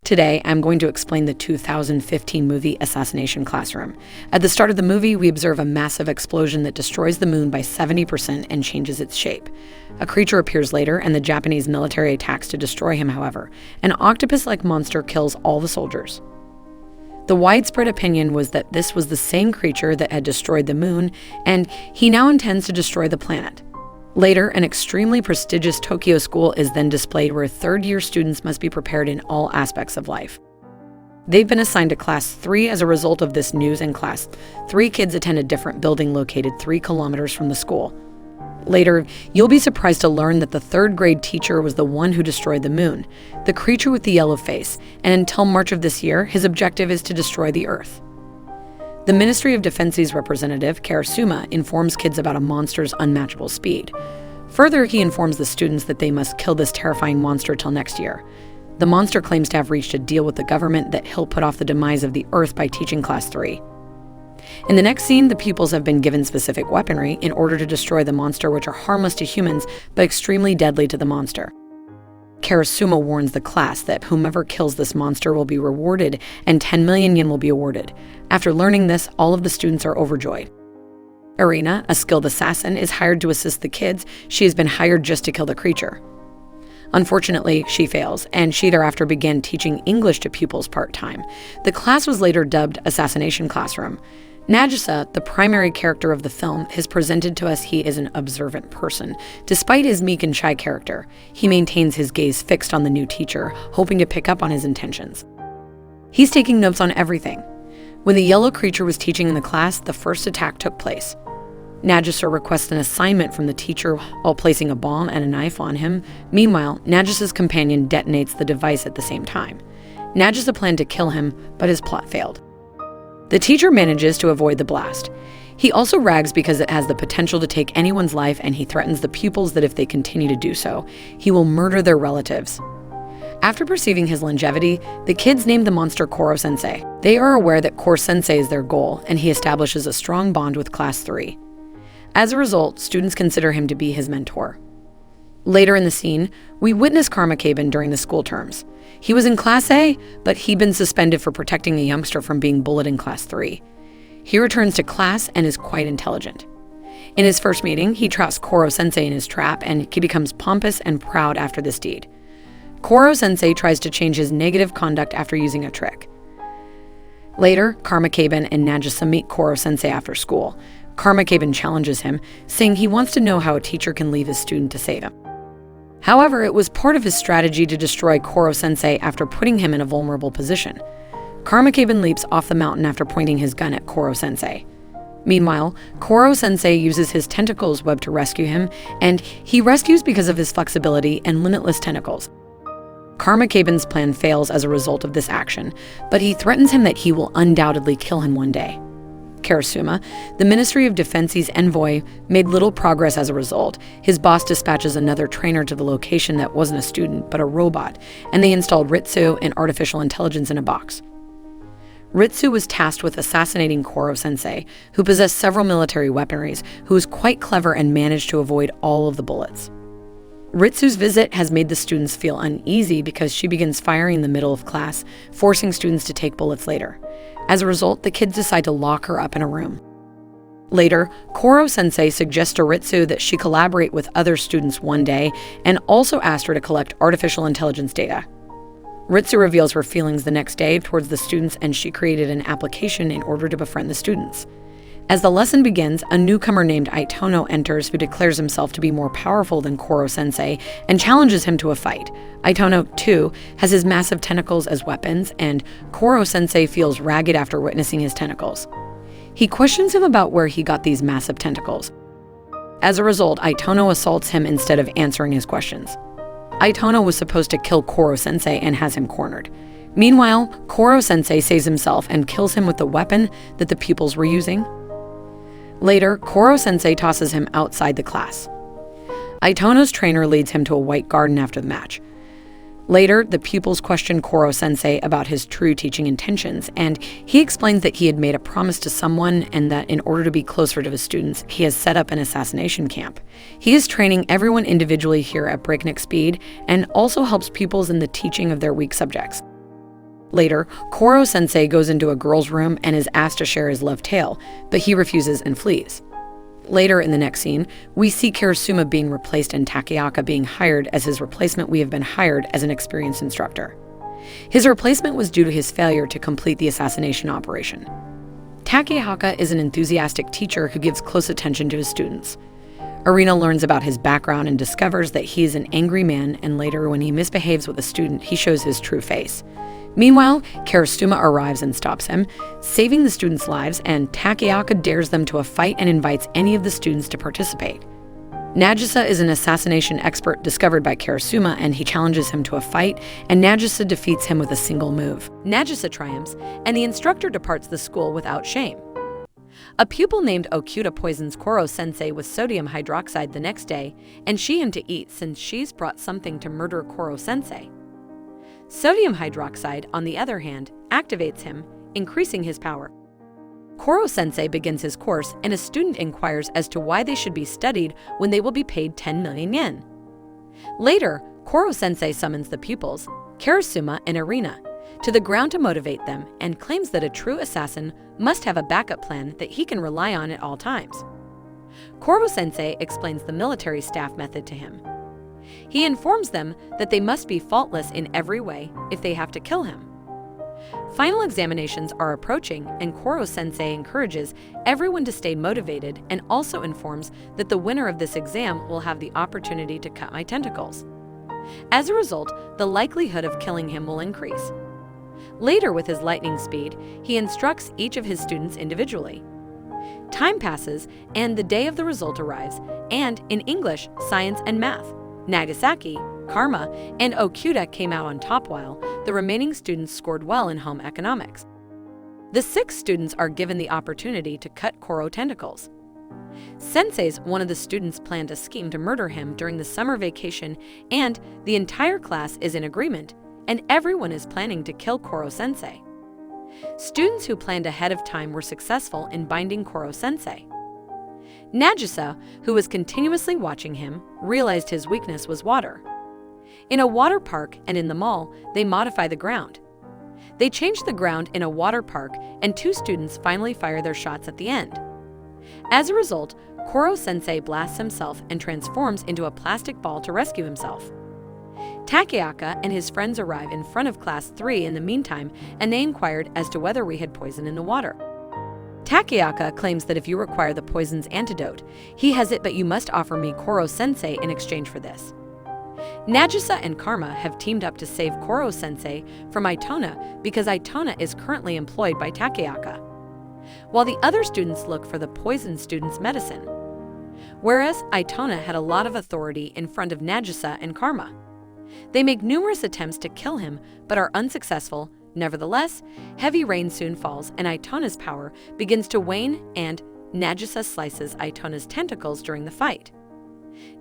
Today, I'm going to explain the 2015 movie Assassination Classroom. At the start of the movie, we observe a massive explosion that destroys the moon by 70% and changes its shape. A creature appears later, and the Japanese military attacks to destroy him, however. An octopus-like monster kills all the soldiers. The widespread opinion was that this was the same creature that had destroyed the moon, and he now intends to destroy the planet. Later, an extremely prestigious Tokyo school is then displayed where third-year students must be prepared in all aspects of life. They've been assigned to Class 3 as a result of this news, and Class 3 kids attend a different building located 3 kilometers from the school. Later, you'll be surprised to learn that the third-grade teacher was the one who destroyed the moon, the creature with the yellow face, and until March of this year, his objective is to destroy the Earth. The Ministry of Defense's representative, Koro, informs kids about a monster's unmatchable speed. Further, he informs the students that they must kill this terrifying monster till next year. The monster claims to have reached a deal with the government that he'll put off the demise of the Earth by teaching Class 3. In the next scene, the pupils have been given specific weaponry in order to destroy the monster, which are harmless to humans, but extremely deadly to the monster. Koro warns the class that whomever kills this monster will be rewarded and 10 million yen will be awarded. After learning this, all of the students are overjoyed. Irina, a skilled assassin, is hired to assist the kids. She has been hired just to kill the creature. Unfortunately, she fails, and she thereafter began teaching English to pupils part-time. The class was later dubbed Assassination Classroom. Nagisa, the primary character of the film, is presented to us he is an observant person. Despite his meek and shy character, he maintains his gaze fixed on the new teacher, hoping to pick up on his intentions. He's taking notes on everything. When the yellow creature was teaching in the class, the first attack took place. Nagisa requests an assignment from the teacher while placing a bomb and a knife on him. Meanwhile, Nagisa's companion detonates the device at the same time. Nagisa planned to kill him, but his plot failed. The teacher manages to avoid the blast. He also rags because it has the potential to take anyone's life, and he threatens the pupils that if they continue to do so, he will murder their relatives. After perceiving his longevity, the kids name the monster Koro sensei. They are aware that Koro sensei is their goal, and he establishes a strong bond with Class 3. As a result, students consider him to be his mentor. Later in the scene, we witness Karma during the school terms. He was in Class A, but he'd been suspended for protecting a youngster from being bullied in Class 3. He returns to class and is quite intelligent. In his first meeting, he traps Koro sensei in his trap, and he becomes pompous and proud after this deed. Koro sensei tries to change his negative conduct after using a trick. Later, Karma and Nagisa meet Koro sensei after school. Karma challenges him, saying he wants to know how a teacher can leave his student to save him. However, it was part of his strategy to destroy Koro sensei after putting him in a vulnerable position. Karma leaps off the mountain after pointing his gun at Koro sensei. Meanwhile, Koro sensei uses his tentacles web to rescue him, and he rescues because of his flexibility and limitless tentacles. Karma plan fails as a result of this action, but he threatens him that he will undoubtedly kill him one day. Koro, the Ministry of Defense's envoy, made little progress as a result. His boss dispatches another trainer to the location that wasn't a student, but a robot, and they installed Ritsu and artificial intelligence in a box. Ritsu was tasked with assassinating Koro sensei, who possessed several military weaponries, who was quite clever and managed to avoid all of the bullets. Ritsu's visit has made the students feel uneasy because she begins firing in the middle of class, forcing students to take bullets later. As a result, the kids decide to lock her up in a room. Later, Koro sensei suggests to Ritsu that she collaborate with other students one day and also asked her to collect artificial intelligence data. Ritsu reveals her feelings the next day towards the students, and she created an application in order to befriend the students. As the lesson begins, a newcomer named Aitono enters who declares himself to be more powerful than Koro sensei and challenges him to a fight. Aitono, too, has his massive tentacles as weapons, and Koro sensei feels ragged after witnessing his tentacles. He questions him about where he got these massive tentacles. As a result, Aitono assaults him instead of answering his questions. Aitono was supposed to kill Koro sensei and has him cornered. Meanwhile, Koro sensei saves himself and kills him with the weapon that the pupils were using. Later, Koro sensei tosses him outside the class. Aitono's trainer leads him to a white garden after the match. Later, the pupils question Koro sensei about his true teaching intentions, and he explains that he had made a promise to someone and that in order to be closer to his students, he has set up an assassination camp. He is training everyone individually here at breakneck speed and also helps pupils in the teaching of their weak subjects. Later, Koro sensei goes into a girl's room and is asked to share his love tale, but he refuses and flees. Later in the next scene, we see Karasuma being replaced and Takeaka being hired as his replacement. We have been hired as an experienced instructor. His replacement was due to his failure to complete the assassination operation. Takeaka is an enthusiastic teacher who gives close attention to his students. Arina learns about his background and discovers that he is an angry man, and later when he misbehaves with a student, he shows his true face. Meanwhile, Karasuma arrives and stops him, saving the students' lives, and Takeaka dares them to a fight and invites any of the students to participate. Nagisa is an assassination expert discovered by Karasuma, and he challenges him to a fight, and Nagisa defeats him with a single move. Nagisa triumphs, and the instructor departs the school without shame. A pupil named Okuda poisons Koro sensei with sodium hydroxide the next day, and she him to eat since she's brought something to murder Koro sensei. Sodium hydroxide, on the other hand, activates him, increasing his power. Koro sensei begins his course, and a student inquires as to why they should be studied when they will be paid 10 million yen. Later, Koro sensei summons the pupils, Karasuma and Arina, to the ground to motivate them and claims that a true assassin must have a backup plan that he can rely on at all times. Koro sensei explains the military staff method to him. He informs them that they must be faultless in every way if they have to kill him. Final examinations are approaching, and Koro sensei encourages everyone to stay motivated and also informs that the winner of this exam will have the opportunity to cut my tentacles. As a result, the likelihood of killing him will increase. Later, with his lightning speed, he instructs each of his students individually. Time passes, and the day of the result arrives, and in English, science, and math, Nagasaki, Karma, and Okuda came out on top while the remaining students scored well in home economics. The 6 students are given the opportunity to cut Koro tentacles. Sensei's one of the students planned a scheme to murder him during the summer vacation, and the entire class is in agreement, and everyone is planning to kill Koro sensei. Students who planned ahead of time were successful in binding Koro sensei. Nagisa, who was continuously watching him, realized his weakness was water. In a water park and in the mall, they modify the ground. They change the ground in a water park, and 2 students finally fire their shots at the end. As a result, Koro sensei blasts himself and transforms into a plastic ball to rescue himself. Takeaka and his friends arrive in front of Class 3 in the meantime, and they inquired as to whether we had poison in the water. Takeaka claims that if you require the poison's antidote, he has it, but you must offer me Koro sensei in exchange for this. Nagisa and Karma have teamed up to save Koro sensei from Itona because Itona is currently employed by Takeaka, while the other students look for the poisoned student's medicine. Whereas Itona had a lot of authority in front of Nagisa and Karma. They make numerous attempts to kill him but are unsuccessful. Nevertheless, heavy rain soon falls and Itona's power begins to wane, and Nagisa slices Itona's tentacles during the fight.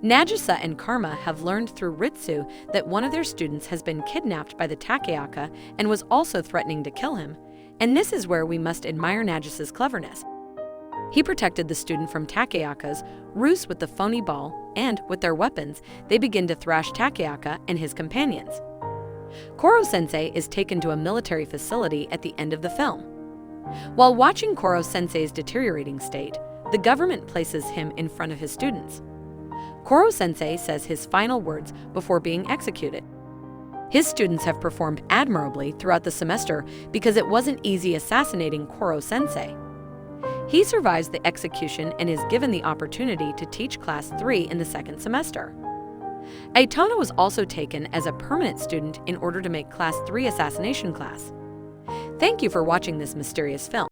Nagisa and Karma have learned through Ritsu that one of their students has been kidnapped by the Takeaka and was also threatening to kill him, and this is where we must admire Nagisa's cleverness. He protected the student from Takeaka's ruse with the phony ball, and with their weapons, they begin to thrash Takeaka and his companions. Koro sensei is taken to a military facility at the end of the film. While watching Koro sensei's deteriorating state, the government places him in front of his students. Koro sensei says his final words before being executed. His students have performed admirably throughout the semester because it wasn't easy assassinating Koro sensei. He survives the execution and is given the opportunity to teach Class 3 in the 2nd semester. Itona was also taken as a permanent student in order to make Class 3 assassination class. Thank you for watching this mysterious film.